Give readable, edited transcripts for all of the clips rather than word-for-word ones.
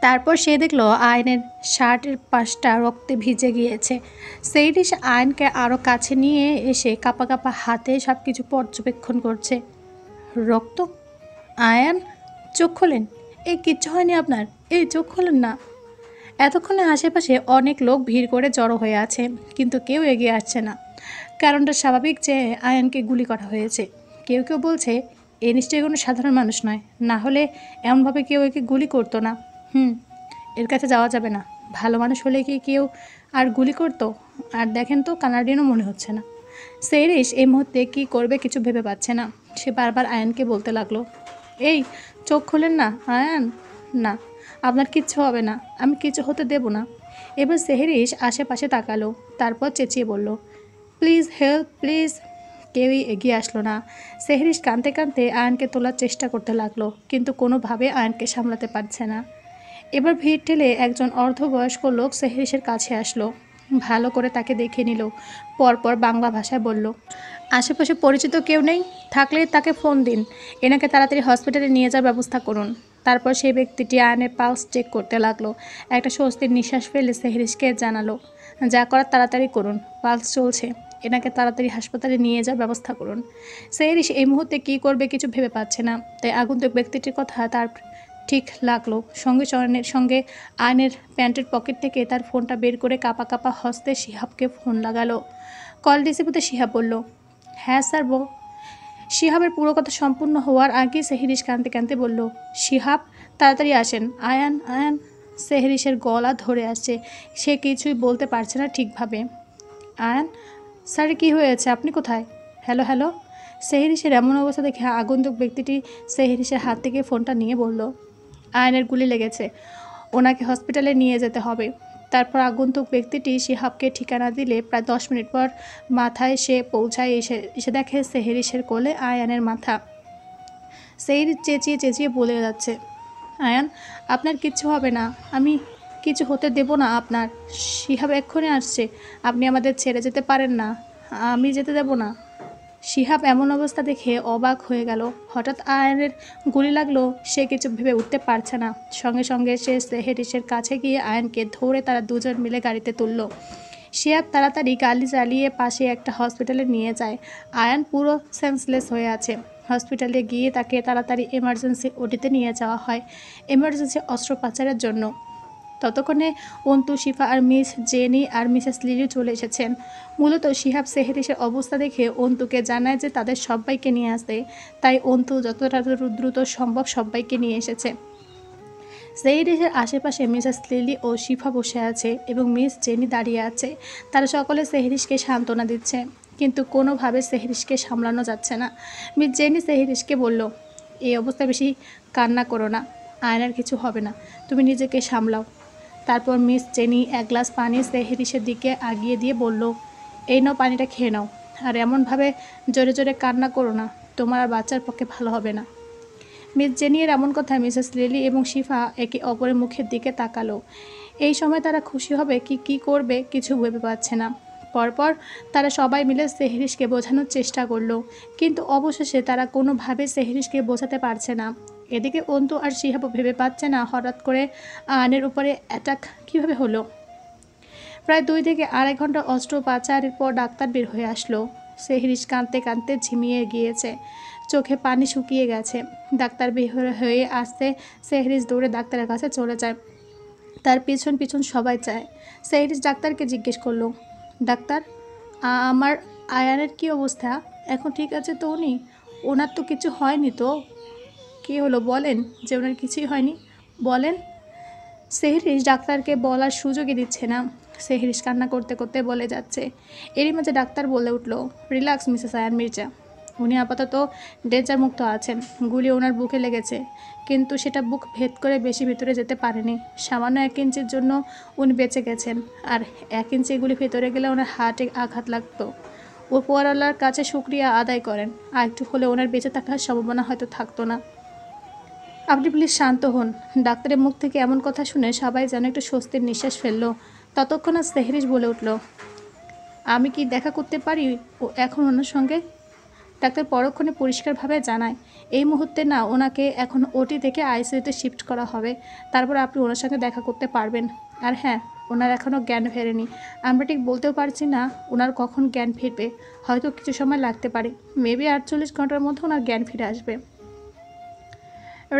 তারপর সে দেখল আয়নের শার্টের পাশটা রক্তে ভিজে গিয়েছে। সেইরিস আয়নকে আরও কাছে নিয়ে এসে কাঁপা কাঁপা হাতে সব কিছু পর্যবেক্ষণ করছে। রক্ত? আয়ান চোখ খোলেন। এই কিচ্ছু হয়নি আপনার? এই চোখ খোলেন না। এতক্ষণে আশেপাশে অনেক লোক ভিড় করে জড়ো হয়ে আছে, কিন্তু কেউ এগিয়ে আসছে না। কারণটা স্বাভাবিক যে আয়ানকে গুলি করা হয়েছে। কেউ কেউ বলছে এ নিশ্চয়ই কোনো সাধারণ মানুষ নয়, না হলে এমনভাবে কেউ একে গুলি করতো না। এর কাছে যাওয়া যাবে না। ভালো মানুষ হলে কি কেউ আর গুলি করতো? আর দেখেন তো, কানাডিয়ানও মনে হচ্ছে না। সেইরিস এই মুহূর্তে কী করবে কিছু ভেবে পাচ্ছে না। সে বারবার আয়ানকে বলতে লাগলো, এই চোখ খোলেন না আয়ান। না, আপনার কিচ্ছু হবে না, আমি কিছু হতে দেব না। এবার সেহরিস আশেপাশে তাকালো, তারপর চেঁচিয়ে বলল, প্লিজ হেল্প প্লিজ। কেউই এগিয়ে আসলো না। সেহরিস কাঁদতে কাঁদতে আয়নকে তোলার চেষ্টা করতে লাগলো, কিন্তু কোনোভাবে আয়নকে সামলাতে পারছে না। এবার ভিড় ঠেলে একজন অর্ধবয়স্ক লোক সেহরিসের কাছে আসলো, ভালো করে তাকে দেখে নিল, পরপর বাংলা ভাষায় বলল, আশেপাশে পরিচিত কেউ নেই? থাকলে তাকে ফোন দিন, এনাকে তাড়াতাড়ি হসপিটালে নিয়ে যাওয়ার ব্যবস্থা করুন। তারপর সেই ব্যক্তিটি আয়নের পালস চেক করতে লাগলো। একটা স্বস্তির নিঃশ্বাস ফেলে সেহরিসকে জানালো, যা করার তাড়াতাড়ি করুন, পালস চলছে, এনাকে তাড়াতাড়ি হাসপাতালে নিয়ে যাওয়ার ব্যবস্থা করুন। সেহরিস এই মুহূর্তে কী করবে কিছু ভেবে পাচ্ছে না, তাই আগন্তুক ব্যক্তিটির কথা তার ঠিক লাগলো। সঙ্গে চরণের সঙ্গে আয়নের প্যান্টের পকেট থেকে তার ফোনটা বের করে কাঁপা কাঁপা হস্তে শিহাবকে ফোন লাগালো। কল রিসিভ হতে শিহাব বলল, হ্যাঁ স্যার বো। শিহাবের পুরো কথা সম্পূর্ণ হওয়ার আগেই সেহরিস কাঁদতে কাঁদতে বলল, শিহাব তাড়াতাড়ি আসেন, আয়ান আয়ান। সেহরিসের গলা ধরে আসছে, সে কিছুই বলতে পারছে না ঠিকভাবে। আয়ান স্যার, কী হয়েছে? আপনি কোথায়? Hello hello. সেহরিসের এমন অবস্থা দেখে আগন্তুক ব্যক্তিটি সেহরিসের হাত থেকে ফোনটা নিয়ে বলল, আয়নের গুলি লেগেছে, ওনাকে হসপিটালে নিয়ে যেতে হবে। তারপর আগন্তুক ব্যক্তিটি শিহাবকে ঠিকানা দিলে প্রায় 10 মিনিট পর মাথায় সে পৌঁছায়। এসে দেখে সেহরিসের কোলে আয়ানের মাথা। সেহরিস চেঁচিয়ে চেঁচিয়ে বলে যাচ্ছে, আয়ান আপনার কিচ্ছু হবে না, আমি কিছু হতে দেব না আপনার। শিহাব এক্ষুনি আসছে, আপনি আমাদের ছেড়ে যেতে পারেন না, আমি যেতে দেব না। শিহাব এমন অবস্থা দেখে অবাক হয়ে গেল। হঠাৎ আয়নের গুলি লাগলো, সে কিছু ভেবে উঠতে পারছে না। সঙ্গে সঙ্গে সে সেহরিসের কাছে গিয়ে আয়নকে ধরে তারা দুজন মিলে গাড়িতে তুলল। শিহাব তাড়াতাড়ি গাড়ি চালিয়ে পাশে একটা হসপিটালে নিয়ে যায়। আয়ন পুরো সেন্সলেস হয়ে আছে। হসপিটালে গিয়ে তাকে তাড়াতাড়ি এমার্জেন্সি ওটিতে নিয়ে যাওয়া হয়, এমার্জেন্সি অস্ত্রোপচারের জন্য। ততক্ষণে অন্তু, শিফা আর মিস জেনি আর মিসেস লিলি চলে এসেছেন। মূলত শিহাব সেহরিসের অবস্থা দেখে অন্তুকে জানায় যে তাদের সবাইকে নিয়ে আসতে, তাই অন্তু যতটা দ্রুত সম্ভব সবাইকে নিয়ে এসেছে। সেহরিসের আশেপাশে মিসেস লিলি ও শিফা বসে আছে এবং মিস জেনি দাঁড়িয়ে আছে। তারা সকলে সেহরিসকে সান্ত্বনা দিচ্ছে, কিন্তু কোনোভাবে সেহরিসকে সামলানো যাচ্ছে না। মিস জেনি সেহরিসকে বলল, এই অবস্থায় বেশি কান্না করো না, আয়নার কিছু হবে না, তুমি নিজেকে সামলাও। তারপর মিস জেনি এক গ্লাস পানি সেহরিসের দিকে আগিয়ে দিয়ে বলল, এই নাও, পানিটা খেয়ে নাও, আর এমনভাবে জোরে জোরে কান্না করো না, তোমার আর বাচ্চার পক্ষে ভালো হবে না। মিস জেনির এমন কথায় মিসেস লিলি এবং শিফা একে অপরের মুখের দিকে তাকালো। এই সময় তারা খুশি হবে কি করবে কিছু ভেবে পাচ্ছে না। পরপর তারা সবাই মিলে সেহরিসকে বোঝানোর চেষ্টা করলো, কিন্তু অবশেষে তারা কোনোভাবে সেহরিসকে বোঝাতে পারছে না। এদিকে অন্তু আর শিহাবও ভেবে পাচ্ছে না হঠাৎ করে আয়নের উপরে অ্যাটাক কীভাবে হলো। প্রায় 2 থেকে 2.5 ঘন্টা অস্ত্রোপচারের পর ডাক্তার বের হয়ে আসলো। সেহরিস কাঁদতে কাঁদতে ঝিমিয়ে গিয়েছে, চোখে পানি শুকিয়ে গেছে। ডাক্তার বের হয়ে আসতে সেহরিস দৌড়ে ডাক্তারের কাছে চলে যায়। তার পিছন পিছন সবাই চায়। সেহরিস ডাক্তারকে জিজ্ঞেস করলো, ডাক্তার আমার আয়ানের কি অবস্থা? এখন ঠিক আছে তো উনি? ওনার তো কিছু হয়নি তো? কী হলো বলেন, যে ওনার কিছুই হয়নি বলেন। সেহরিস ডাক্তারকে বলার সুযোগই দিচ্ছে না। সেহরিস কান্না করতে করতে বলে যাচ্ছে। এরই মাঝে ডাক্তার বলে উঠল, রিল্যাক্স মিসেস আয়ান মির্জা, উনি আপাতত ডেঞ্জার মুক্ত আছেন। গুলি ওনার বুকে লেগেছে, কিন্তু সেটা বুক ভেদ করে বেশি ভিতরে যেতে পারেনি। সামান্য 1 ইঞ্চির জন্য উনি বেঁচে গেছেন, আর 1 ইঞ্চি গুলি ভেতরে গেলে ওনার হার্টে আঘাত লাগতো। উপরওয়ালার কাছে শুকরিয়া আদায় করেন, আর একটু হলে ওনার বেঁচে থাকার সম্ভাবনা হয়তো থাকতো না। আপনি প্লিজ শান্ত হন। ডাক্তারের মুখ থেকে এমন কথা শুনে সবাই যেন একটু স্বস্তির নিঃশ্বাস ফেলল। ততক্ষণে সেহরিস বলে উঠল, আমি কি দেখা করতে পারি ও এখন ওনার সঙ্গে? ডাক্তার পরক্ষণে পরিষ্কারভাবে জানায়, এই মুহূর্তে না, ওনাকে এখন ওটি থেকে আইসিইউতে শিফট করা হবে, তারপর আপনি ওনার সঙ্গে দেখা করতে পারবেন। আর হ্যাঁ, ওনার এখনও জ্ঞান ফেরেনি। আমরা ঠিক বলতেও পারছি না ওনার কখন জ্ঞান ফিরবে, হয়তো কিছু সময় লাগতে পারে, মেবি 48 ঘন্টার মধ্যে ওনার জ্ঞান ফিরে আসবে।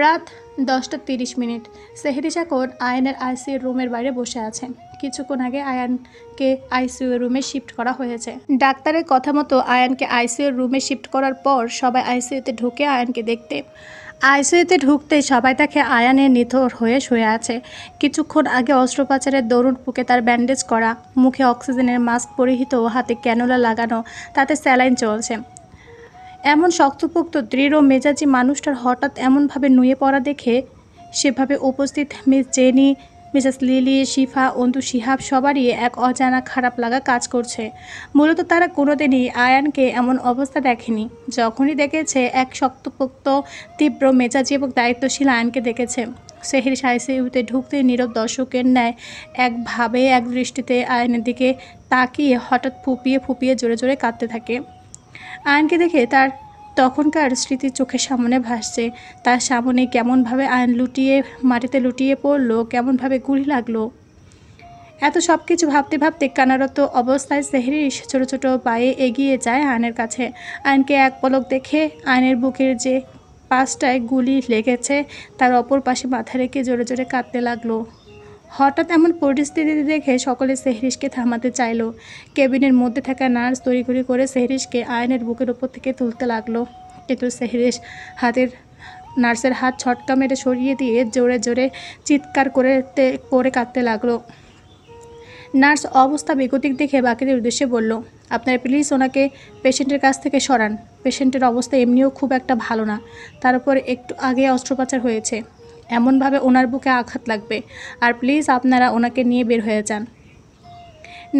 রাত 10:30। সেহরিশ এখন আয়ানের আইসিইউ রুমের বাইরে বসে আছেন। কিছুক্ষণ আগে আয়ানকে আইসিইউ রুমে শিফট করা হয়েছে। ডাক্তারের কথা মতো আয়ানকে আইসিইউ রুমে শিফট করার পর সবাই আইসিইউতে ঢুকে আয়ানকে দেখতে। আইসিইউতে ঢুকতে সবাই তাকে আয়ানের নিথর হয়ে শুয়ে আছে। কিছুক্ষণ আগে অস্ত্রোপচারের দরুন বুকে তার ব্যান্ডেজ করা, মুখে অক্সিজেনের মাস্ক পরিহিত, হাতে ক্যানুলা লাগানো, তাতে স্যালাইন চলছে। এমন শক্তপোক্ত দৃঢ় মেজাজি মানুষটার হঠাৎ এমনভাবে নুয়ে পড়া দেখে সেভাবে উপস্থিত মিস জেনি, মিসেস লিলি, শিফা, অন্তু, শিহাব সবারই এক অজানা খারাপ লাগা কাজ করছে। মূলত তারা কোনোদিনই আয়ানকে এমন অবস্থা দেখেনি। যখনই দেখেছে এক শক্তপোক্ত তীব্র মেজাজি এবং দায়িত্বশীল আয়ানকে দেখেছে। সেহরিশ আইসিইউতে ঢুকতেই নীরব দর্শকের ন্যায় একভাবে এক দৃষ্টিতে আয়ানের দিকে তাকিয়ে হঠাৎ ফুপিয়ে ফুপিয়ে জোরে জোরে কাঁদতে থাকে। আয়নকে দেখে তার তখনকার স্মৃতি চোখের সামনে ভাসছে। তার সামনে কেমনভাবে আয়ন মাটিতে লুটিয়ে পড়লো, কেমনভাবে গুলি লাগলো। এত সব কিছু ভাবতে ভাবতে কান্নারত অবস্থায় সেহরিশ ছোট ছোট পায়ে এগিয়ে যায় আয়নের কাছে। আয়নকে এক পলক দেখে আয়নের বুকের যে পাশটায় গুলি লেগেছে তার অপর পাশে মাথা রেখে জোরে জোরে কাঁদতে লাগলো। হঠাৎ এমন পরিস্থিতি দেখে সকলে সেহরিশকে থামাতে চাইল। কেবিনের মধ্যে থাকা নার্স তড়িঘড়ি করে সেহরিশকে আয়নের বুকের উপর থেকে তুলতে লাগলো, কিন্তু সেহরিশ নার্সের হাত ছটকা মেরে সরিয়ে দিয়ে জোরে জোরে চিৎকার করে কাঁদতে লাগলো। নার্স অবস্থা বেগতিক দেখে বাকিদের উদ্দেশ্যে বলল, আপনারা প্লিজ ওনাকে পেশেন্টের কাছ থেকে সরান। পেশেন্টের অবস্থা এমনিও খুব একটা ভালো না, তার উপর একটু আগে অস্ত্রোপচার হয়েছে, এমনভাবে ওনার বুকে আঘাত লাগবে। আর প্লিজ আপনারা ওনাকে নিয়ে বের হয়ে যান।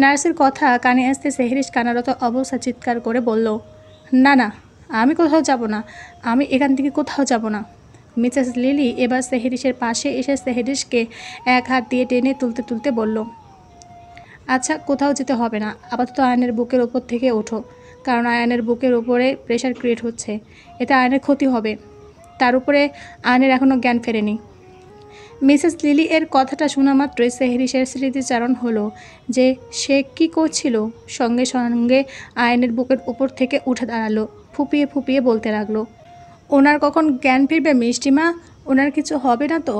নার্সের কথা কানে আসতে সেহরিশ কান্নারত অবস্থা চিৎকার করে বলল, না না, আমি কোথাও যাব না, আমি এখান থেকে কোথাও যাব না। মিসেস লিলি এবার সেহরিশের পাশে এসে সেহরিশকে এক হাত দিয়ে টেনে তুলতে তুলতে বলল, আচ্ছা, কোথাও যেতে হবে না, আপাতত আয়নের বুকের ওপর থেকে ওঠো, কারণ আয়নের বুকের ওপরে প্রেশার ক্রিয়েট হচ্ছে, এতে আয়নের ক্ষতি হবে, তার উপরে আয়নের এখনও জ্ঞান ফেরেনি। মিসেস লিলি এর কথাটা শোনা মাত্রই সেহরিশের স্মৃতিচারণ হলো যে সে কি করছিল। সঙ্গে সঙ্গে আয়নের বুকের উপর থেকে উঠে দাঁড়ালো, ফুপিয়ে ফুপিয়ে বলতে লাগলো, ওনার কখন জ্ঞান ফিরবে মিষ্টিমা? ওনার কিছু হবে না তো?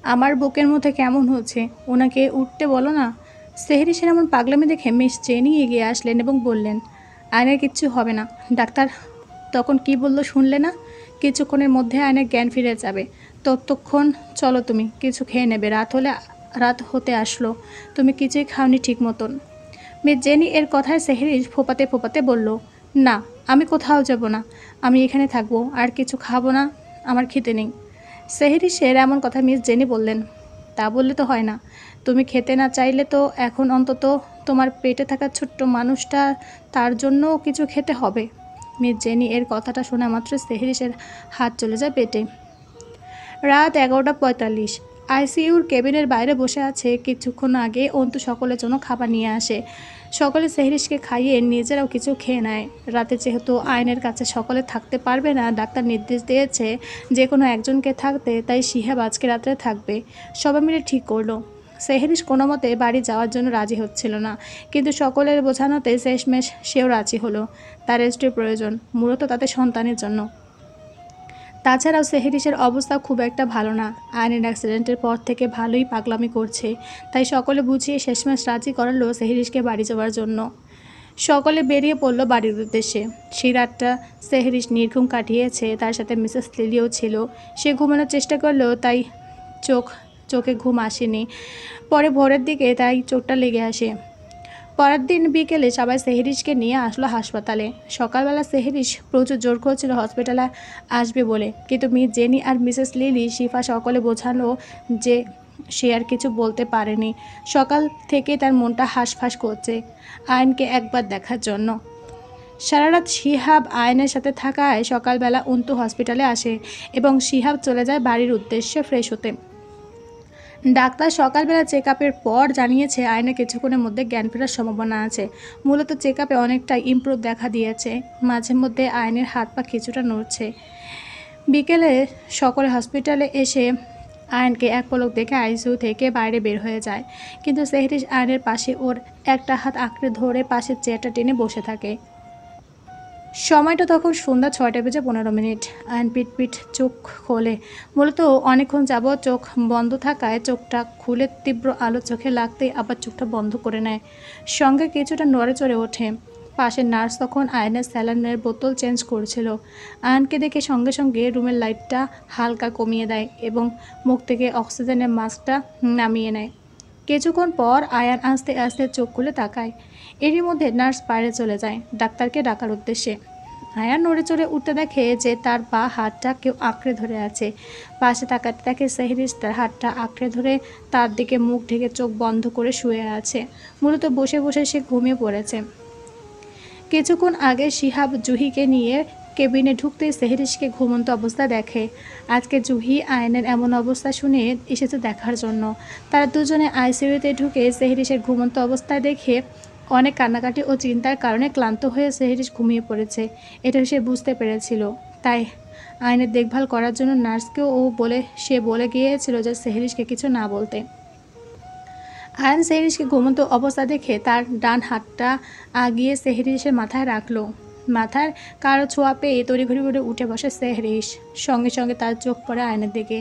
আমার বুকের মধ্যে কেমন হচ্ছে, ওনাকে উঠতে বলো না। সেহরিশের এমন পাগলামি দেখে মিস জেনি এগিয়ে আসলেন এবং বললেন, আয়নের কিচ্ছু হবে না। ডাক্তার তখন কি বললো শুনলে না? কিছুক্ষণের মধ্যে আয়নের জ্ঞান ফিরে যাবে, ততক্ষণ চলো, তুমি কিছু খেয়ে নেবে, রাত হতে আসলো, তুমি কিছুই খাওনি ঠিক মতন। মিস জেনি এর কথায় সেহরিশ ফোপাতে ফোপাতে বলল, না, আমি কোথাও যাব না, আমি এখানে থাকবো, আর কিছু খাবো না, আমার খেতে নেই। সেহরিশের এমন কথা মিস জেনি বললেন, তা বললে তো হয় না, তুমি খেতে না চাইলে তো এখন অন্তত তোমার পেটে থাকা ছোট্ট মানুষটা, তার জন্যও কিছু খেতে হবে। মিস জেনি এর কথাটা শোনা মাত্র সেহরিশের হাত চলে যায় পেটে। রাত 11:45। আইসিইউর কেবিনের বাইরে বসে আছে। কিছুক্ষণ আগে অন্তু সকলের জন্য খাবার নিয়ে আসে। সকলে সেহরিশকে খাইয়ে নিজেরাও কিছু খেয়ে নেয়। রাতে যেহেতু আয়নের কাছে সকলে থাকতে পারবে না, ডাক্তার নির্দেশ দিয়েছে যে কোনো একজনকে থাকতে, তাই শিহাব আজকে রাত্রে থাকবে। সবাই মিলে ঠিক করলো। সেহরিশ কোনো মতে বাড়ি যাওয়ার জন্য রাজি হচ্ছিল না, কিন্তু সকলের বোঝানোতে শেষমেশ সেও রাজি হলো। তার রেস্টের প্রয়োজন, মূলত তাদের সন্তানের জন্য। তাছাড়াও সেহরিশের অবস্থা খুব একটা ভালো না, আয়নের অ্যাক্সিডেন্টের পর থেকে ভালোই পাগলামি করছে, তাই সকলে বুঝিয়ে শেষমেশ রাজি করালো সেহরিশকে বাড়ি যাওয়ার জন্য। সকলে বেরিয়ে পড়ল বাড়ির উদ্দেশ্যে। সেই রাতটা সেহরিশ নির্ঘুম কাটিয়েছে, তার সাথে মিসেস লিলিও ছিল। সে ঘুমানোর চেষ্টা করলেও তাই চোখে ঘুম আসেনি। পরে ভোরের দিকে তাই চোখটা লেগে আসে। পরের দিন বিকেলে সবাই সেহরিশকে নিয়ে আসলো হাসপাতালে। সকালবেলা সেহরিশ প্রচুর জোর করছিল হসপিটালে আসবে বলে, কিন্তু মিস জেনি আর মিসেস লিলি, শিফা সকলে বোঝালো যে সে আর কিছু বলতে পারেনি। সকাল থেকে তার মনটা হাঁসফাঁস করছে আয়নকে একবার দেখার জন্য। সারা রাত শিহাব আয়নের সাথে থাকায় সকালবেলা অন্তু হসপিটালে আসে এবং শিহাব চলে যায় বাড়ির উদ্দেশ্যে ফ্রেশ হতে। ডাক্তার সকালবেলা চেক আপের পর জানিয়েছে আয়নের কিছুক্ষণের মধ্যে জ্ঞান ফেরার সম্ভাবনা আছে। মূলত চেক আপে অনেকটা ইমপ্রুভ দেখা দিয়েছে। মাঝে মধ্যে আয়নের হাত পা কিছুটা নড়ছে। বিকেলে সকলে হসপিটালে এসে আয়নকে এক পলক দেখে আইসিইউ থেকে বাইরে বের হয়ে যায়, কিন্তু সেহরিশ আয়নের পাশে ওর একটা হাত আঁকড়ে ধরে পাশের চেয়ারটা টেনে বসে থাকে। সময়টা তখন সন্ধ্যা 6:15। আয়ন পিট চোখ খোলে। মূলত অনেকক্ষণ যাবৎ চোখ বন্ধ থাকায় চোখটা খুলে তীব্র আলো চোখে লাগতেই আবার চোখটা বন্ধ করে নেয়। সঙ্গে কিছুটা নড়ে চড়ে ওঠে। পাশের নার্স তখন আয়নের স্যালাইনের বোতল চেঞ্জ করছিল। আয়নকে দেখে সঙ্গে সঙ্গে রুমের লাইটটা হালকা কমিয়ে দেয় এবং মুখ থেকে অক্সিজেনের মাস্কটা নামিয়ে নেয়। কিছুক্ষণ পর আয়ান আস্তে আস্তে চোখ খুলে তাকায়। এরই মধ্যে নার্স বাইরে চলে যায় ডাক্তারকে ডাকার উদ্দেশ্যে। আয়ান নড়ে চড়ে উঠতে দেখে যে তার বা হাতটা কেউ আঁকড়ে ধরে আছে। পাশে তাকাতে দেখে সেহরিশ তার হাতটা আঁকড়ে ধরে তার দিকে মুখ ঢেকে চোখ বন্ধ করে শুয়ে আছে। মূলত বসে বসে সে ঘুমিয়ে পড়েছে। কিছুক্ষণ আগে শিহাব জুহিকে নিয়ে কেবিনে ঢুকতেই সেহরিশকে ঘুমন্ত অবস্থা দেখে। আজকে জুহি আয়নের এমন অবস্থা শুনে এসেছে দেখার জন্য। তারা দুজনে আইসিইউতে ঢুকে সেহরিশের ঘুমন্ত অবস্থায় দেখে অনেক কান্নাকাটি ও চিন্তার কারণে ক্লান্ত হয়ে সেহরিশ ঘুমিয়ে পড়েছে এটা সে বুঝতে পেরেছিল। তাই আয়নের দেখভাল করার জন্য নার্সকেও সে বলে গিয়েছিল যে সেহরিশকে কিছু না বলতে। আয়ন সেহরিশকে ঘুমন্ত অবস্থা দেখে তার ডান হাতটা আগিয়ে সেহরিশের মাথায় রাখলো। মাথার কারো ছোঁয়া পেয়ে তড়িঘড়ি করে উঠে বসে সেহরিশ। সঙ্গে সঙ্গে তার চোখ পড়ে আয়নের দিকে।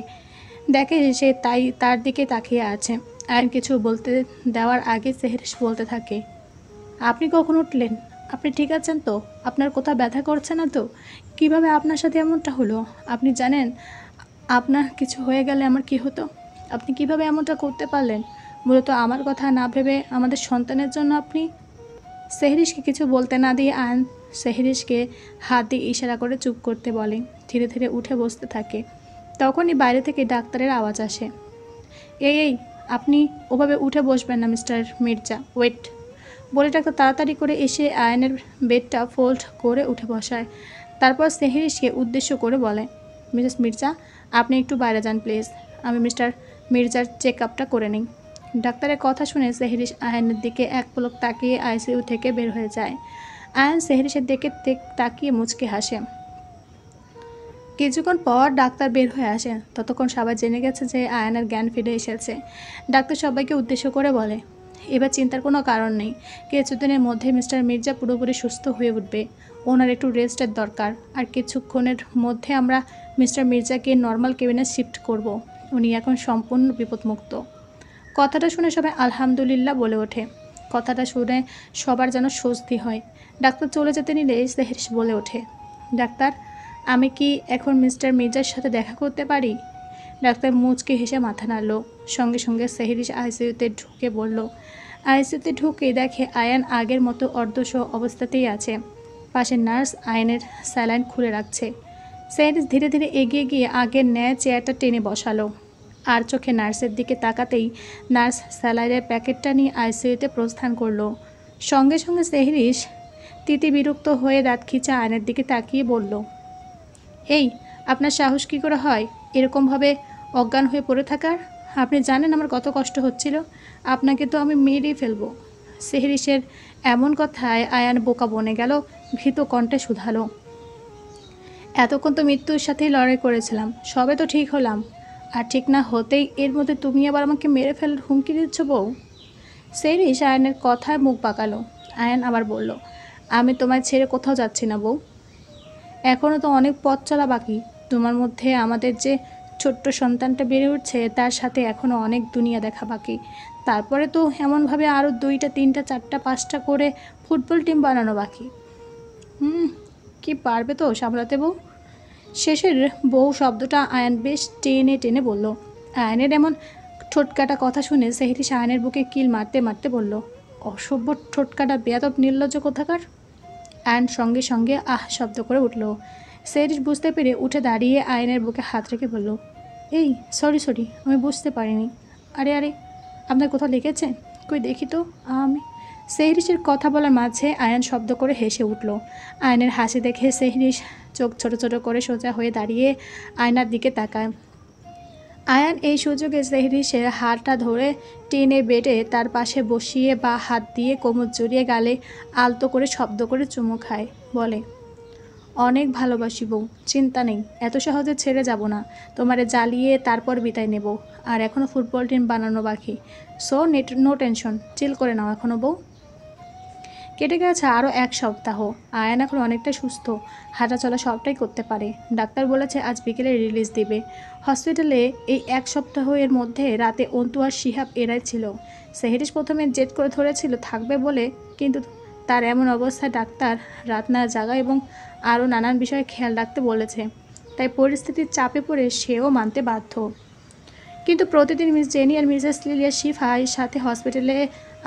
দেখে সে তার দিকে তাকিয়ে আছে। আয়ন কিছু বলতে দেওয়ার আগে সেহরিশ বলতে থাকে, আপনি কখন উঠলেন? আপনি ঠিক আছেন তো? আপনার কোথাও ব্যথা করছে না তো? কিভাবে আপনার সাথে এমনটা হলো? আপনি জানেন আপনার কিছু হয়ে গেলে আমার কি হতো? আপনি কিভাবে এমনটা করতে পারলেন? মূলত আমার কথা না ভেবে আমাদের সন্তানের জন্য আপনি। সেহরিশকে কিছু বলতে না দিয়ে আয়ন সেহরিশকে হাত দিয়ে ইশারা করে চুপ করতে বলে। ধীরে ধীরে উঠে বসতে থাকে। তখনই বাইরে থেকে ডাক্তারের আওয়াজ আসে, এই আপনি ওভাবে উঠে বসবেন না মিস্টার মির্জা, ওয়েট। বলে ডাক্তার তাড়াতাড়ি করে এসে আয়নের বেডটা ফোল্ড করে উঠে বসায়। তারপর সেহরিশকে উদ্দেশ্য করে বলে, মিসেস মির্জা, আপনি একটু বাইরে যান প্লিজ। আমি মিস্টার মির্জার চেক আপটা করে নিই। ডাক্তারের কথা শুনে সেহরিশ আয়নের দিকে এক পলক তাকিয়ে আইসিইউ থেকে বের হয়ে যায়। আয়ন সেহরিশের দিকে তাকিয়ে মুচকে হাসে। কিছুক্ষণ পর ডাক্তার বের হয়ে আসে। ততক্ষণ সবাই জেনে গেছে যে আয়নের জ্ঞান ফিরে এসেছে। ডাক্তার সবাইকে উদ্দেশ্য করে বলে, এবার চিন্তার কোনো কারণ নেই। কিছুদিনের মধ্যে মিস্টার মির্জা পুরোপুরি সুস্থ হয়ে উঠবে। ওনার একটু রেস্টের দরকার। আর কিছুক্ষণের মধ্যে আমরা মিস্টার মির্জাকে নর্মাল কেবিনে শিফট করব। উনি এখন সম্পূর্ণ বিপদমুক্ত। কথাটা শুনে সবাই আলহামদুলিল্লাহ বলে ওঠে। কথাটা শুনে সবার যেন স্বস্তি হয়। ডাক্তার চলে যেতে নিলে সেহরিশ বলে ওঠে, ডাক্তার, আমি কি এখন মিস্টার মির্জার সাথে দেখা করতে পারি? ডাক্তার মুচকে হেসে মাথা নাড়ল। সঙ্গে সঙ্গে সেহরিশ আইসিইউতে ঢুকে বলল। আইসিইউতে ঢুকে দেখে আয়ান আগের মতো অর্ধসহ অবস্থাতেই আছে। পাশে নার্স আয়নের স্যালাইন খুলে রাখছে। সেহরিশ ধীরে ধীরে এগিয়ে গিয়ে আগের ন্যায় চেয়ারটা টেনে বসালো। আর চোখে নার্সের দিকে তাকাতেই নার্স স্যালাইনের প্যাকেটটা নিয়ে আইসিইউতে প্রস্থান করলো। সঙ্গে সঙ্গে সেহরিশ বিরক্ত হয়ে দাঁত খিচা আয়নের দিকে তাকিয়ে বলল, এই, আপনার সাহস কী করে হয় এরকমভাবে অজ্ঞান হয়ে পড়ে থাকার? আপনি জানেন আমার কত কষ্ট হচ্ছিল? আপনাকে তো আমি মেরেই ফেলবো। সেহরিশের এমন কথায় আয়ান বোকা বনে গেল। ভীত কণ্ঠে শুধালো, এতক্ষণ তো মৃত্যুর সাথেই লড়াই করেছিলাম, সবে তো ঠিক হলাম, আর ঠিক না হতেই এর মধ্যে তুমি আবার আমাকে মেরে ফেলার হুমকি দিচ্ছ বউ? সেহরিশ আয়ানের কথায় মুখ বাঁকালো। আয়ান আবার বলল, আমি তোমায় ছেড়ে কোথাও যাচ্ছি না বউ। এখনও তো অনেক পথ চলা বাকি। তোমার মধ্যে আমাদের যে ছোট্ট সন্তানটা বেড়ে উঠছে তার সাথে এখনও অনেক দুনিয়া দেখা বাকি। তারপরে তো এমনভাবে আরও 2টা 3টা 4টা 5টা করে ফুটবল টিম বানানো বাকি। কি পারবে তো সামলাতে বউ? শেষের বউ শব্দটা আয়ান বেশ টেনে টেনে বলল। আয়নের এমন ঠোঁটকাটা কথা শুনে সেহরিশ আয়নের বুকে কিল মারতে মারতে বলল, অসভ্য ঠোঁটকাটা বেয়াদব নির্লজ্জ কোথাকার। আয়ন সঙ্গে সঙ্গে আহ শব্দ করে উঠল। সেহরিশ বুঝতে পেরে উঠে দাঁড়িয়ে আয়নের বুকে হাত রেখে বলল, এই সরি, আমি বুঝতে পারিনি। আরে আপনার কোথাও লেগেছে? কই দেখি তো আমি। সেহরিশের কথা বলার মাঝে আয়ন শব্দ করে হেসে উঠল। আয়নের হাসি দেখে সেহরিশ চোখ ছোট ছোট করে সোজা হয়ে দাঁড়িয়ে আয়নার দিকে তাকায়। আয়ান এই সুযোগে সেহরিশের হাতটা ধরে টেনে বেডে তার পাশে বসিয়ে বা হাত দিয়ে কোমর জড়িয়ে গালে আলতো করে শব্দ করে চুমু খায়, বলে, অনেক ভালোবাসি বউ, চিন্তা নেই, এত সহজে ছেড়ে যাব না। তোমারে জ্বালিয়ে তারপর বিদায় নেব। আর এখনও ফুটবল টিম বানানো বাকি। সো নো টেনশন, চিল করে নাও এখনও বউ। কেটে গেছে আরও 1 সপ্তাহ। আয়ান এখন অনেকটা সুস্থ, হাঁটা চলা সবটাই করতে পারে। ডাক্তার বলেছে আজ বিকেলে রিলিজ দিবে। হসপিটালে এই 1 সপ্তাহ এর মধ্যে রাতে অন্তু আর শিহাব এরাই ছিল। সেহরিশ প্রথমে জেদ করে ধরেছিল থাকবে বলে, কিন্তু তার এমন অবস্থায় ডাক্তার রাত না জাগা এবং আরও নানান বিষয়ে খেয়াল রাখতে বলেছে। তাই পরিস্থিতির চাপে পড়ে সেও মানতে বাধ্য। কিন্তু প্রতিদিন মিস জেনি আর মিসেস লিলিয়া শিফার সাথে হসপিটালে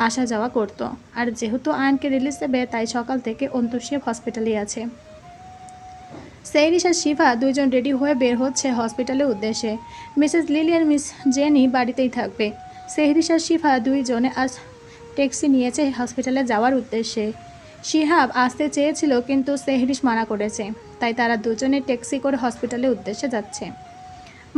আসা যাওয়া করত। আর যেহেতু আয়নকে রিলিজ দেবে তাই সকাল থেকে অন্তু শিব হসপিটালে আছে। সেহরিশ আর শিফা দুইজন রেডি হয়ে বের হচ্ছে হসপিটালের উদ্দেশ্যে। মিসেস লিলি আর মিস জেনি বাড়িতেই থাকবে। সেহরিশ আর শিফা দুইজনে আজ ট্যাক্সি নিয়েছে হসপিটালে যাওয়ার উদ্দেশ্যে। শিহাব আসতে চেয়েছিল কিন্তু সেহরিশ মানা করেছে, তাই তারা দুজনে ট্যাক্সি করে হসপিটালের উদ্দেশ্যে যাচ্ছে।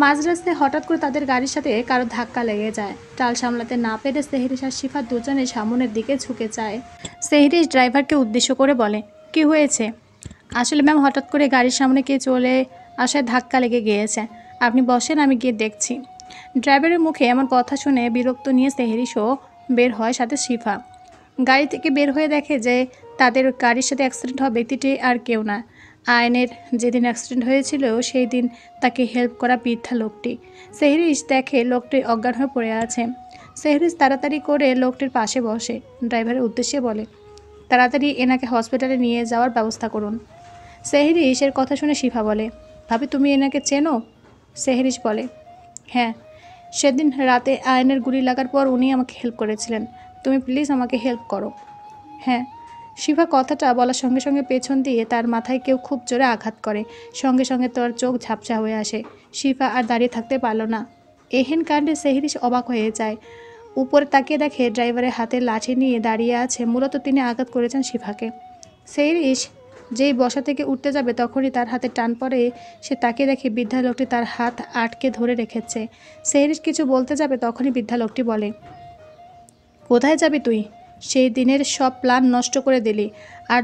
মাঝ রাস্তায় হঠাৎ করে তাদের গাড়ির সাথে কারো ধাক্কা লেগে যায়। টাল সামলাতে না পেরে সেহরিশ আর শিফা দুজনে সামনের দিকে ঝুঁকে যায়। সেহরিশ ড্রাইভারকে উদ্দেশ্য করে বলে, কি হয়েছে? আসলে ম্যাম, হঠাৎ করে গাড়ির সামনে কে চলে আসায় ধাক্কা লেগে গিয়েছে। আপনি বসেন, আমি গিয়ে দেখছি। ড্রাইভারের মুখে এমন কথা শুনে বিরক্ত নিয়ে সেহরিশও বের হয়, সাথে শিফা। গাড়ি থেকে বের হয়ে দেখে যে তাদের গাড়ির সাথে অ্যাক্সিডেন্ট হওয়া ব্যক্তিটি আর কেউ না, আয়নের যেদিন অ্যাক্সিডেন্ট হয়েছিল সেই দিন তাকে হেল্প করা বৃদ্ধা লোকটি। সেহরিশ দেখে লোকটি অজ্ঞান হয়ে পড়ে আছে। সেহরিশ তাড়াতাড়ি করে লোকটির পাশে বসে ড্রাইভারের উদ্দেশ্যে বলে, তাড়াতাড়ি এনাকে হসপিটালে নিয়ে যাওয়ার ব্যবস্থা করুন। সেহরিশের কথা শুনে শিফা বলে, ভাবি তুমি এনাকে চেনো? সেহরিশ বলে, হ্যাঁ, সেদিন রাতে আয়নের গুলি লাগার পর উনি আমাকে হেল্প করেছিলেন। তুমি প্লিজ আমাকে হেল্প করো। হ্যাঁ। শিফা কথাটা বলার সঙ্গে সঙ্গে পেছন দিয়ে তার মাথায় কেউ খুব জোরে আঘাত করে। সঙ্গে সঙ্গে তার চোখ ঝাপসা হয়ে আসে। শিফা আর দাঁড়িয়ে থাকতে পারল না। এহেন কাণ্ডে সেহরিশ অবাক হয়ে যায়। উপরে তাকিয়ে দেখে ড্রাইভারের হাতে লাঠি নিয়ে দাঁড়িয়ে আছে। মূলত তিনি আঘাত করেছেন শিফাকে। সেহরিশ যেই বসা থেকে উঠতে যাবে তখনই তার হাতে টান পড়ে। সে তাকিয়ে দেখে বৃদ্ধা লোকটি তার হাত আটকে ধরে রেখেছে। সেহরিশ কিছু বলতে যাবে তখনই বৃদ্ধা লোকটি বলে, কোথায় যাবি তুই? সেই দিনের সব প্ল্যান নষ্ট করে দিলি, আর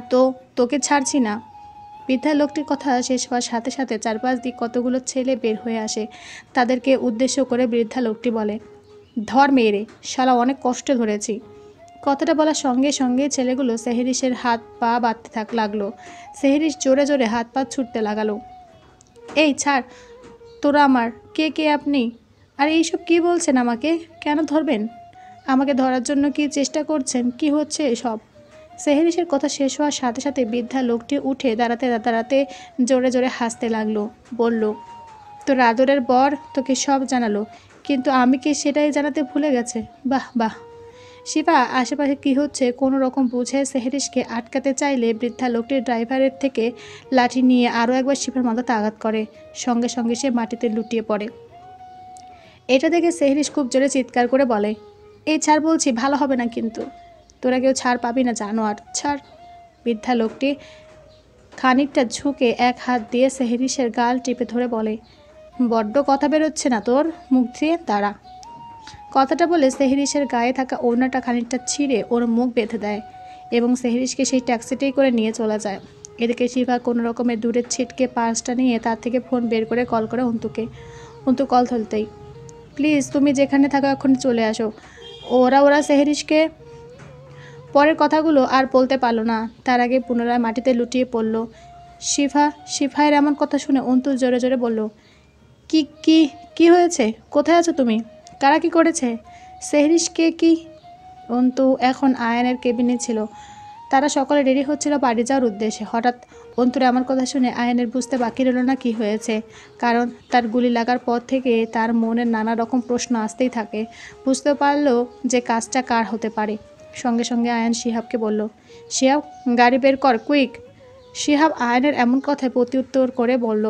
তোকে ছাড়ছি না। বৃদ্ধা লোকটির কথা শেষ হওয়ার সাথে সাথে চারপাশ দিয়ে কতগুলো ছেলে বের হয়ে আসে। তাদেরকে উদ্দেশ্য করে বৃদ্ধা লোকটি বলে, ধর মেয়েরে, শালা অনেক কষ্ট ধরেছি। কথাটা বলার সঙ্গে সঙ্গে ছেলেগুলো সেহরিশের হাত পা বাঁধতে লাগলো। সেহরিশ জোরে জোরে হাত পা ছুটতে লাগালো। এই ছাড়, তোরা আমার, কে কে আপনি? আর এইসব কি বলছেন আমাকে? কেন ধরবেন? আমাকে ধরার জন্য কি চেষ্টা করছেন? কি হচ্ছে এসব? সেহরিশের কথা শেষ হওয়ার সাথে সাথে বৃদ্ধা লোকটি উঠে দাঁড়াতে দাঁড়াতে জোরে জোরে হাসতে লাগলো। বলল, তোর আদরের বর তোকে সব জানালো, কিন্তু আমি কি সেটাই জানাতে ভুলে গেছে? বাহ বাহ। শিফা আশেপাশে কী হচ্ছে কোনো রকম বুঝে সেহরিশকে আটকাতে চাইলে বৃদ্ধা লোকটির ড্রাইভারের থেকে লাঠি নিয়ে আরও একবার শিফার মাথাতে আঘাত করে। সঙ্গে সঙ্গে সে মাটিতে লুটিয়ে পড়ে। এটা দেখে সেহরিশ খুব জোরে চিৎকার করে বলে, এই ছাড় বলছি, ভালো হবে না কিন্তু। তোরা কেউ ছাড় পাবি না, জানোয়ার, ছাড়। বৃদ্ধা লোকটি খানিকটা ঝুঁকে এক হাত দিয়ে সেহরিশের গাল টিপে ধরে বলে, বড্ড কথা বেরোচ্ছে না তোর মুখ দিয়ে, দাঁড়া। কথাটা বলে সেহরিশের গায়ে থাকা ওড়নাটা খানিকটা ছিঁড়ে ওর মুখ বেঁধে দেয় এবং সেহরিশকে সেই ট্যাক্সিতেই করে নিয়ে চলে যায়। এদিকে শিফা কোনো রকমের দূরের ছিটকে পার্সটা নিয়ে তার থেকে ফোন বের করে কল করে অন্তুকে। অন্তু কল ধরতেই, প্লিজ তুমি যেখানে থাকো এখন চলে আসো। ওরা সেহরিশকে। পরের কথাগুলো আর বলতে পারল না, তার আগে পুনরায় মাটিতে লুটিয়ে পড়ল। শিফায়ের এমন কথা শুনে অন্তু জোরে জোরে বলল, কি কি কি হয়েছে? কোথায় আছো তুমি? কারা কি করেছে? সেহরিশকে কি? অন্তু এখন আয়ানের কেবিনে ছিল। তারা সকলে রেডি হচ্ছিল বাড়ি যাওয়ার উদ্দেশ্যে। হঠাৎ অন্তুর আমার কথা শুনে আয়ানের বুঝতে বাকি রইল না কি হয়েছে, কারণ তার গুলি লাগার পর থেকে তার মনে নানা রকম প্রশ্ন আসতেই থাকে। বুঝতে পারল যে কাজটা কার হতে পারে। সঙ্গে সঙ্গে আয়ান শিহাবকে বলল, শিহাব, গাড়ি বের কর, কুইক। শিহাব আয়ানের এমন কথায় প্রত্যুত্তর করে বলল,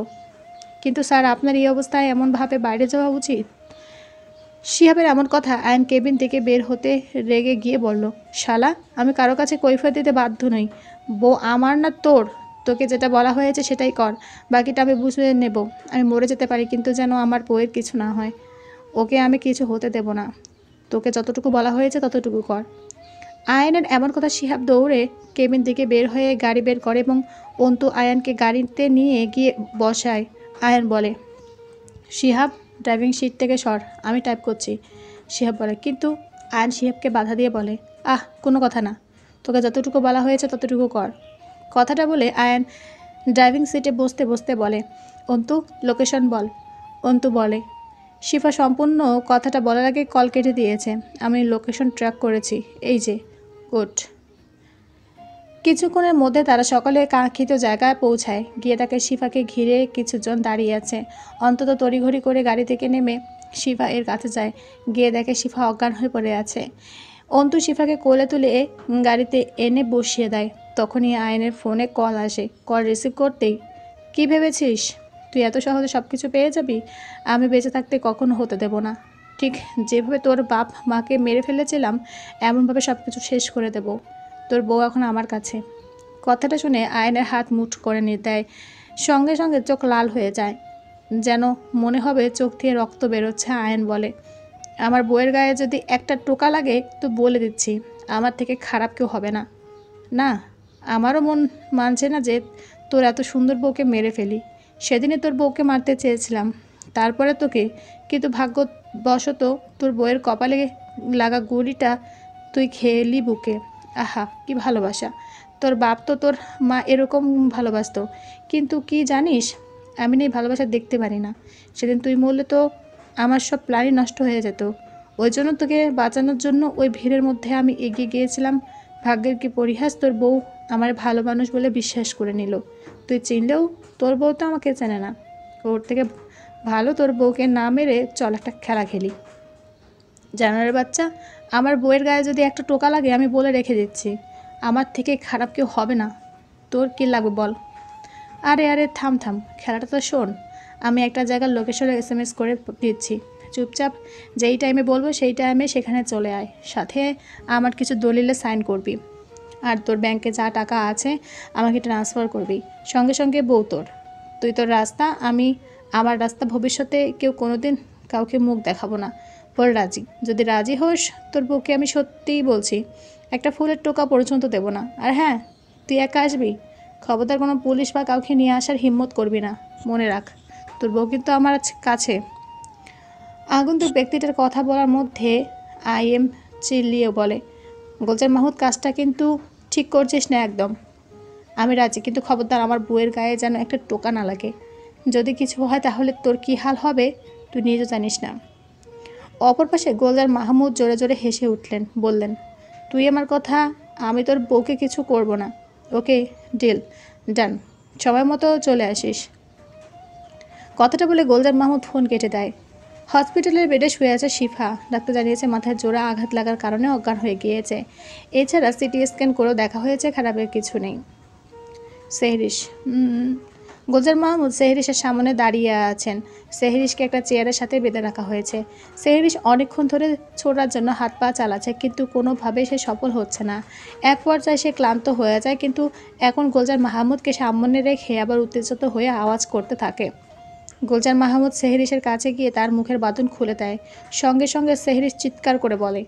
কিন্তু স্যার, আপনার এই অবস্থায় এমনভাবে বাইরে যাওয়া উচিত? শিহাবের এমন কথা আয়ন কেবিন থেকে বের হতে রেগে গিয়ে বলল, শালা, আমি কারো কাছে কৈফিয়ত দিতে বাধ্য নই। বউ আমার না তোর। তোকে যেটা বলা হয়েছে সেটাই কর, বাকিটা আমি বুঝে নেব। আমি মরে যেতে পারি, কিন্তু যেন আমার বউয়ের কিছু না হয়। ওকে আমি কিছু হতে দেব না। তোকে যতটুকু বলা হয়েছে ততটুকু কর। আয়ানের এমন কথা শিহাব দৌড়ে কেবিন থেকে বের হয়ে গাড়ি বের করে এবং অন্তু আয়ানকে গাড়িতে নিয়ে গিয়ে বসায়। আয়ান বলে, শিহাব ড্রাইভিং সিট থেকে সর, আমি টাইপ করছি। শিহাব বলে, কিন্তু আয়ান শিহাবকে বাধা দিয়ে বলে, কোনো কথা না, তোকে যতটুকু বলা হয়েছে ততটুকু কর। কথাটা বলে আয়ান ড্রাইভিং সিটে বসতে বসতে বলে, অন্তু লোকেশন বল। অন্তু বলে, শিফা সম্পূর্ণ কথাটা বলার আগে কল কেটে দিয়েছে। আমি লোকেশন ট্র্যাক করেছি, এই যে। গুড। কিছুক্ষণের মধ্যে তারা সকলে কাঙ্ক্ষিত জায়গায় পৌঁছায়। গিয়ে তাকে শিফাকে ঘিরে কিছুজন দাঁড়িয়ে আছে। অন্তত তড়িঘড়ি করে গাড়ি থেকে নেমে শিফা এর কাছে যায়। গিয়ে দেখে শিফা অজ্ঞান হয়ে পড়ে আছে। অন্তু শিফাকে কোলে তুলে গাড়িতে এনে বসিয়ে দেয়। তখনই আয়নের ফোনে কল আসে। কল রিসিভ করতেই, কি ভেবেছিস তুই এত সহজে সব কিছু পেয়ে যাবি? আমি বেঁচে থাকতে কখনো হতে দেব না। ঠিক যেভাবে তোর বাপ মাকে মেরে ফেলেছিলাম এমনভাবে সব কিছু শেষ করে দেব। তোর বউ এখন আমার কাছে। কথাটা শুনে আয়নের হাত মুঠ করে দেয়। সঙ্গে সঙ্গে চোখ লাল হয়ে যায়, যেন মনে হবে চোখ দিয়ে রক্ত বেরোচ্ছে। আয়ন বলে, আমার বউয়ের গায়ে যদি একটা টোকা লাগে তো বলে দিচ্ছি, আমার থেকে খারাপ কেউ হবে না। না, আমারও মন মানছে না যে তোর এত সুন্দর বউকে মেরে ফেলি। সেদিনে তোর বউকে মারতে চেয়েছিলাম, তারপরে তোকে, কিন্তু ভাগ্যবশত তোর বউয়ের কপালে লাগা গুলিটা তুই খেয়েলি বুকে। আহা, কি ভালোবাসা! তোর বাপ তো তোর মা এরকম ভালোবাসতো, কিন্তু কি জানিস, আমি এই ভালোবাসা দেখতে পারি না। সেদিন তুই মরলে তো আমার সব প্ল্যানই নষ্ট হয়ে যেত। ওই জন্য তোকে বাঁচানোর জন্য ওই ভিড়ের মধ্যে আমি এগিয়ে গিয়েছিলাম। ভাগ্যের কি পরিহাস, তোর বউ আমার ভালো মানুষ বলে বিশ্বাস করে নিল। তুই চিনলেও তোর বউ তো আমাকে চেনে না। ওর থেকে ভালো তোর বউকে না মেরে চল একটা খেলা খেলি। জানোয়ারের বাচ্চা, আমার বউয়ের গায়ে যদি একটা টোকা লাগে আমি বলে রেখে দিচ্ছি, আমার থেকে খারাপ কেউ হবে না। তোর কী লাগবে বল? আরে আরে থাম থাম, খেলাটা তো শোন। আমি একটা জায়গার লোকেশনে SMS করে দিচ্ছি। চুপচাপ যেই টাইমে বলবো সেই টাইমে সেখানে চলে আয়। সাথে আমার কিছু দলিলে সাইন করবি। আর তোর ব্যাংকে যা টাকা আছে আমাকে ট্রান্সফার করবি। সঙ্গে সঙ্গে বউ তোর। তুই তোর রাস্তা, আমি আমার রাস্তা। ভবিষ্যতে কেউ কোনোদিন কাউকে মুখ দেখাবো না। বল রাজি। যদি রাজি হোস, তোর বউকে আমি সত্যিই বলছি একটা ফুলের টোকা পর্যন্ত দেবো না। আর হ্যাঁ, তুই একা আসবি। খবরদার কোনো পুলিশ বা কাউকে নিয়ে আসার হিম্মত করবি না। মনে রাখ, তোর বউ কিন্তু আমার কাছে। আগন্তুক ব্যক্তিটার কথা বলার মধ্যে IM চিল্লিয়ে বলে, গোলজার মাহুদ, কাজটা কিন্তু ঠিক করছিস না একদম। আমি রাজি, কিন্তু খবরদার আমার বউয়ের গায়ে যেন একটা টোকা না লাগে। যদি কিছু হয় তাহলে তোর কী হাল হবে তুই নিজেও জানিস না। অপর পাশে গোলজার মাহমুদ জোরে জোরে হেসে উঠলেন, বললেন, তুই আমার কথা, আমি তোর বউকে কিছু করব না। ওকে, ডিল ডান। সময় মতো চলে আসিস। কথাটা বলে গোলজার মাহমুদ ফোন কেটে দেয়। হসপিটালের বেডে শুয়ে আছে শিফা। ডাক্তার জানিয়েছে মাথায় জোড়া আঘাত লাগার কারণে অজ্ঞান হয়ে গিয়েছে। এছাড়া CT স্ক্যান করেও দেখা হয়েছে খারাপের কিছু নেই। সেহরিশ, গোলজার মাহমুদ সেহরিশের সামনে দাঁড়িয়ে আছেন। সেহরিশকে একটা চেয়ারের সাথে বেঁধে রাখা হয়েছে। সেহরিশ অনেকক্ষণ ধরে ছোড়ার জন্য হাত পা চালাচ্ছে, কিন্তু কোনোভাবেই সে সফল হচ্ছে না। এক পর্যায়ে সে ক্লান্ত হয়ে যায়, কিন্তু এখন গোলজার মাহমুদকে সামনে রেখে আবার উত্তেজিত হয়ে আওয়াজ করতে থাকে। গোলজার মাহমুদ সেহরিশের কাছে গিয়ে তার মুখের বাঁধন খুলে দেয়। সঙ্গে সঙ্গে সেহরিশ চিৎকার করে বলে,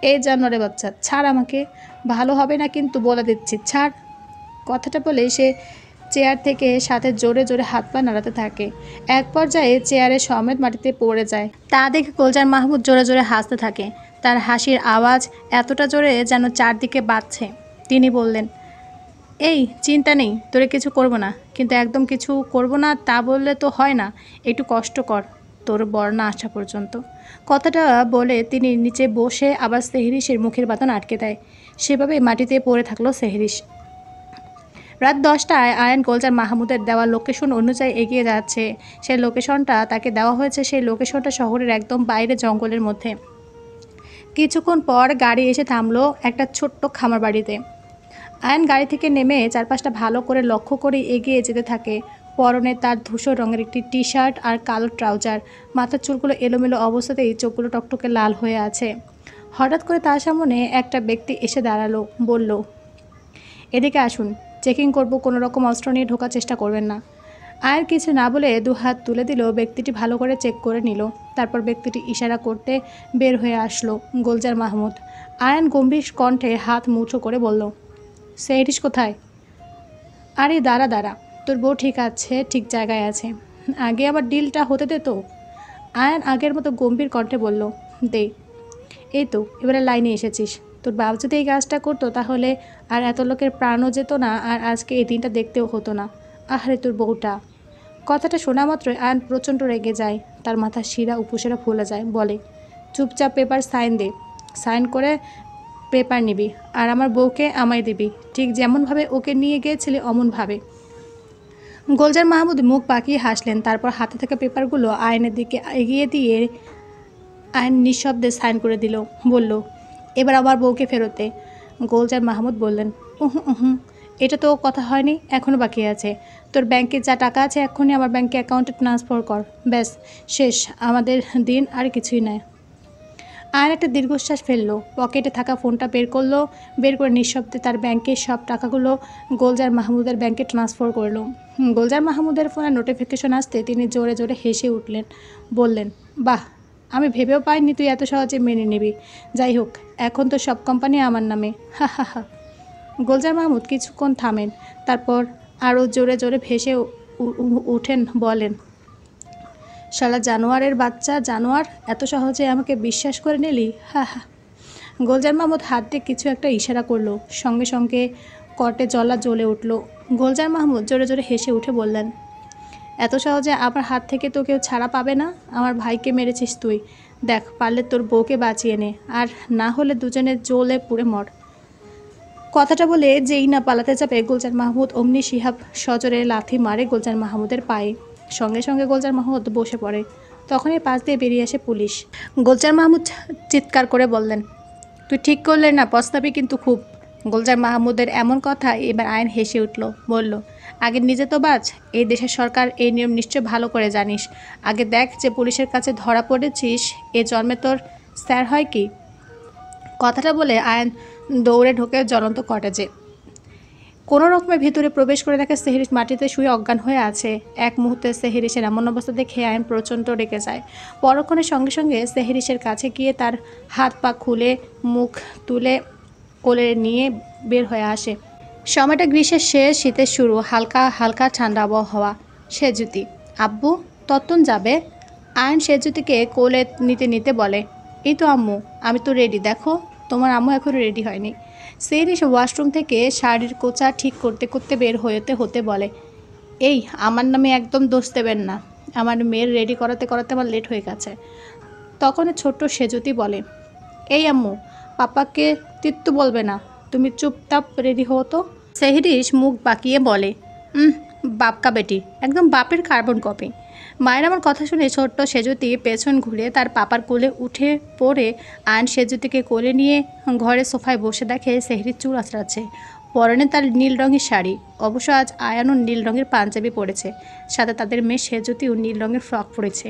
এই জানোয়ারের বাচ্চা, ছাড় আমাকে। ভালো হবে না কিন্তু বলে দিচ্ছি, ছাড়। কথাটা বলে সে চেয়ার থেকে সাথে জোরে জোরে হাত পা নাড়াতে থাকে। এক পর্যায়ে চেয়ারে সমেত মাটিতে পড়ে যায়। তা দেখে গোলজার মাহমুদ জোরে জোরে হাসতে থাকে। তার হাসির আওয়াজ এতটা জোরে যেন চারদিকে বাজছে। তিনি বললেন, এই চিন্তা নেই, তোরে কিছু করব না। কিন্তু একদম কিছু করব না তা বললে তো হয় না, একটু কষ্ট কর তোর বর্ণা আসা পর্যন্ত। কথাটা বলে তিনি নিচে বসে আবার সেহরিশের মুখের বাঁধন আটকে দেয়। সেভাবে মাটিতে পড়ে থাকলো সেহরিশ। রাত 10টায় আয়ান গোলজার মাহমুদের দেওয়া লোকেশন অনুযায়ী এগিয়ে যাচ্ছে। সেই লোকেশনটা তাকে দেওয়া হয়েছে, সেই লোকেশনটা শহরের একদম বাইরে জঙ্গলের মধ্যে। কিছুক্ষণ পর গাড়ি এসে থামলো একটা ছোট্ট খামার বাড়িতে। আয়ান গাড়ি থেকে নেমে চারপাশটা ভালো করে লক্ষ্য করে এগিয়ে যেতে থাকে। পরনে তার ধূসর রঙের একটি টি-শার্ট আর কালো ট্রাউজার। মাথার চুলগুলো এলোমেলো অবস্থাতেই চোখগুলো টকটকে লাল হয়ে আছে। হঠাৎ করে তার সামনে একটা ব্যক্তি এসে দাঁড়ালো, বলল, এদিকে আসুন, চেকিং করব, কোনো রকম অস্ত্র নিয়ে ঢোকার চেষ্টা করবেন না। আয়ান কিছু না বলে দুহাত তুলে দিল। ব্যক্তিটি ভালো করে চেক করে নিল। তারপর ব্যক্তিটি ইশারা করতে বের হয়ে আসলো গুলজার মাহমুদ। আয়ান গম্ভীর কণ্ঠে হাত মুঠো করে বলল, সেহরিশ কোথায়? আরে দাঁড়া দাঁড়া, তোর বউ ঠিক আছে, ঠিক জায়গায় আছে, আগে আবার ডিলটা হতে দে তো। আয়ান আগের মতো গম্ভীর কণ্ঠে বলল, দে। এই তো এবারে লাইনে এসেছিস। তোর বাপ যদি এই কাজটা করতো তাহলে আর এত লোকের প্রাণও যেত না, আর আজকে এই দিনটা দেখতেও হতো না। আহারে তোর বউটা। কথাটা শোনা মাত্রই আয়ান প্রচণ্ড রেগে যায়। তার মাথার শিরা উপশিরা ফুলে যায়। বলে, চুপচাপ পেপার সাইন দে। সাইন করে পেপার নিবি আর আমার বউকে আমায় দিবি, ঠিক যেমনভাবে ওকে নিয়ে গিয়েছিলি অমনভাবে। গুলজার মাহমুদ মুখ বাঁকিয়ে হাসলেন। তারপর হাতে থাকা পেপারগুলো আয়নের দিকে এগিয়ে দিয়ে আয়ন নিঃশব্দে সাইন করে দিল। বলল, এবার আমার বউকে ফেরতে। গুলজার মাহমুদ বললেন, উহুম, এটা তো কথা হয়নি, এখনও বাকি আছে। তোর ব্যাংকে যা টাকা আছে এক্ষুনি আমার ব্যাংকে অ্যাকাউন্টে ট্রান্সফার কর। ব্যাস, শেষ আমাদের দিন, আর কিছুই নয়। আয়ন একটা দীর্ঘশ্বাস ফেললো। পকেটে থাকা ফোনটা বের করে নিঃশব্দে তার ব্যাংকের সব টাকাগুলো গুলজার মাহমুদের ব্যাংকে ট্রান্সফার করলো। গুলজার মাহমুদের ফোনে নোটিফিকেশন আসতে তিনি জোরে জোরে হেসে উঠলেন। বললেন, বাহ, আমি ভেবেও পাইনি তুই এত সহজে মেনে নিবি। যাই হোক, এখন তো সব কোম্পানি আমার নামে। হা হা হা। গুলজার মাহমুদ কিছুক্ষণ থামেন, তারপর আরও জোরে জোরে ভেসে উঠেন। বলেন, শালা জানোয়ারের বাচ্চা জানোয়ার, এত সহজে আমাকে বিশ্বাস করে নিলি? হা হা। গুলজার মাহমুদ হাত দিয়ে কিছু একটা ইশারা করলো। সঙ্গে সঙ্গে কটে জলা জ্বলে উঠল। গুলজার মাহমুদ জোরে জোরে হেসে উঠে বললেন, এত সহজে আমার হাত থেকে তো কেউ ছাড়া পাবে না। আমার ভাইকে মেরেছিস তুই, দেখ পারলে তোর বউকে বাঁচিয়ে নে, আর না হলে দুজনে জ্বলে পুড়ে মর। কথাটা বলে যেই না পালাতে যাবে গুলজার মাহমুদ অমনি শিহাব সজোরে লাথি মারে গুলজার মাহমুদের পায়ে। সঙ্গে সঙ্গে গুলজার মাহমুদ বসে পড়ে। তখনই পাশ দিয়ে বেরিয়ে আসে পুলিশ। গুলজার মাহমুদ চিৎকার করে বললেন, তুই ঠিক করলে না, পস্তাবি কিন্তু খুব। গুলজার মাহমুদের এমন কথা এবার আইন হেসে উঠল। বলল, আগে নিজে তো বাঁচ। এই দেশের সরকার এই নিয়ম নিশ্চয় ভালো করে জানিস। আগে দেখ যে পুলিশের কাছে ধরা পড়েছিস এ জন্মে তোর স্যার হয় কি। কথাটা বলে আয়ন দৌড়ে ঢোকে জ্বলন্ত কটেজে। কোনো রকমের ভেতরে প্রবেশ করে দেখে সেহরিশ মাটিতে শুয়ে অজ্ঞান হয়ে আছে। এক মুহূর্তে সেহরিশের এমন অবস্থা দেখে আয়ন প্রচণ্ড রেগে যায়। পরক্ষণের সঙ্গে সঙ্গে সেহরিশের কাছে গিয়ে তার হাত পা খুলে মুখ তুলে কোলে নিয়ে বের হয়ে আসে। সময়টা গ্রীষ্মের শেষ, শীতের শুরু, হালকা হালকা ঠান্ডা আবহাওয়া। সেজুতি, আব্বু তত্তন যাবে? আয়ন সেজুতিকে কোলে নিতে নিতে বলে, এই তো আম্মু, আমি তো রেডি, দেখো তোমার আম্মু এখনও রেডি হয়নি। সেহরিশ ওয়াশরুম থেকে শাড়ির কোচা ঠিক করতে করতে বের হতে বলে, এই আমার নামে একদম দোষ দেবেন না, আমার মেয়ের রেডি করাতে করাতে আমার লেট হয়ে গেছে। তখন ছোট্ট সেজুতি বলে, এই আম্মু, পাপাকে তিত্তু বলবে না, তুমি চুপচাপ রেডি হও তো। সেহরিশ মুখ বাঁকিয়ে বলে, বাপকা বেটি, একদম বাপের কার্বন কপি। মায়ের আমার কথা শুনে ছোট্ট সেজুতি পেছন ঘুরে তার পাপার কোলে উঠে পড়ে আয়ন সেজুতিকে কোলে নিয়ে ঘরে সোফায় বসে দেখে সেহরিশ চুল আঁচড়াচ্ছে। পরনে তার নীল রঙের শাড়ি। অবশ্য আজ আয়ানও নীল রঙের পাঞ্জাবি পরেছে, সাথে তাদের মেয়ে সেজুতিও নীল রঙের ফ্রক পরেছে।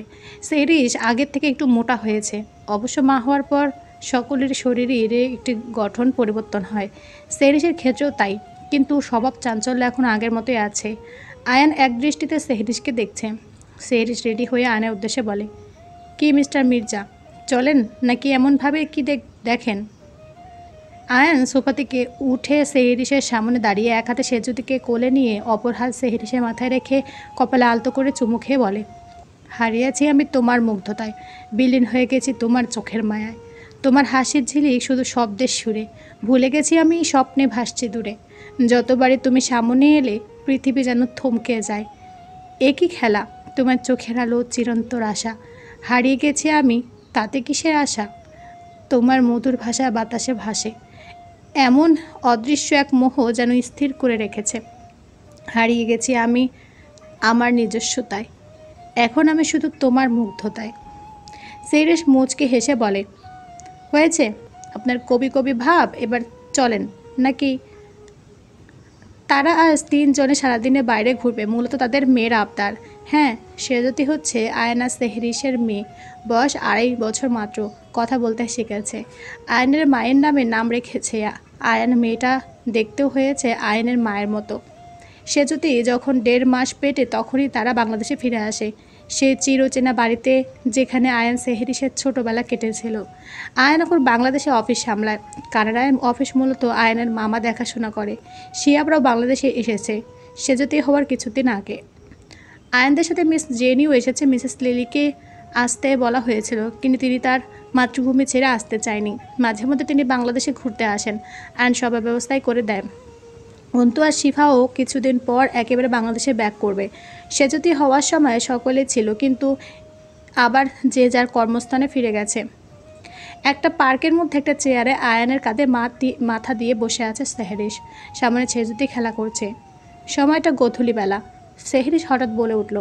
সেহরিশ আগের থেকে একটু মোটা হয়েছে। অবশ্য মা হওয়ার পর সকলের শরীরের একটি গঠন পরিবর্তন হয়, সেহরিশের ক্ষেত্রেও তাই। কিন্তু স্বভাব চাঞ্চল্য এখন আগের মতোই আছে। আয়ান এক দৃষ্টিতে সেহরিশকে দেখছে। সেহরিশ রেডি হয়ে আয়নের উদ্দেশ্যে বলে, কি মিস্টার মির্জা, চলেন নাকি এমনভাবে কি দেখেন? আয়ান সোফা থেকে উঠে সেহরিশের সামনে দাঁড়িয়ে এক হাতে সেজুতিকে কোলে নিয়ে অপর হাত সেহরিশের মাথায় রেখে কপালে আলতো করে চুমু খেয়ে বলে, হারিয়েছি আমি তোমার মুগ্ধতায়, বিলীন হয়ে গেছি তোমার চোখের মায়ায়, তোমার হাসির ঝিলিক শুধু শব্দের সুরে, ভুলে গেছি আমি স্বপ্নে ভাসছি দূরে, যতবারই তুমি সামনে এলে পৃথিবী যেন থমকে যায়। একই খেলা, তোমার চোখের আলো চিরন্তর আশা, হারিয়ে গেছি আমি, তাতে কিসের আশা, তোমার মধুর ভাষা বাতাসে ভাসে, এমন অদৃশ্য এক মোহ যেন স্থির করে রেখেছে। হারিয়ে গেছি আমি আমার নিজস্বতায়, এখন আমি শুধু তোমার মুগ্ধতায়। সেহরিশ মুচকে হেসে বলে, হয়েছে আপনার কবি কবি ভাব, এবার চলেন নাকি? তারা আজ 3 জনে সারাদিনে বাইরে ঘুরবে, মূলত তাদের মেয়ের আবদার। হ্যাঁ, সেজুতি হচ্ছে আয়না সেহরিশের মেয়ে, বয়স 2.5 বছর মাত্র, কথা বলতে শিখেছে। আয়নের মায়ের নামে নাম রেখেছে আয়ান। মেয়েটা দেখতেও হয়েছে আয়নের মায়ের মতো। সেজুতি যখন 1.5 মাস পেটে তখনই তারা বাংলাদেশে ফিরে আসে, সেই চিরচেনা বাড়িতে যেখানে আয়ান সেহরিসের ছোটোবেলা কেটেছিল। আয়ান এখন বাংলাদেশে অফিস সামলায়। কানাডায় অফিস মূলত আয়ানের মামা দেখাশোনা করে। শিয়াবরাও বাংলাদেশে এসেছে সেজুতি হওয়ার কিছুদিন আগে। আয়ানদের সাথে মিস জেনিও এসেছে। মিসেস লিলিকে আসতে বলা হয়েছিল, কিন্তু তিনি তার মাতৃভূমি ছেড়ে আসতে চায়নি। মাঝে মধ্যে তিনি বাংলাদেশে ঘুরতে আসেন। আয়ন সব ব্যবস্থাই করে দেয়। অন্তু আর শিফাও কিছুদিন পর একেবারে বাংলাদেশে ব্যাক করবে। সে যদি হওয়ার সময় সকলে ছিল, কিন্তু আবার যে যার কর্মস্থানে ফিরে গেছে। একটা পার্কের মধ্যে একটা চেয়ারে আয়ানের কাঁধে মাথা দিয়ে বসে আছে সেহরিস। সামনে ছেজুতি খেলা করছে। সময়টা গোধূলিবেলা। সেহরিস হঠাৎ বলে উঠল,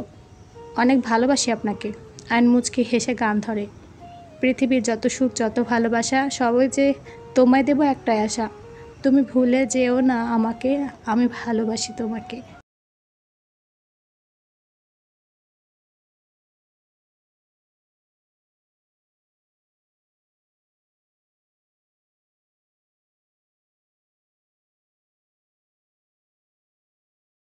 অনেক ভালোবাসি আপনাকে। আয়ন মুচকি হেসে গান ধরে, পৃথিবীর যত সুখ যত ভালোবাসা সবই যে তোমায় দেব একটাই আশা, তুমি ভুলে যেও না আমাকে, আমি ভালোবাসি তোমাকে।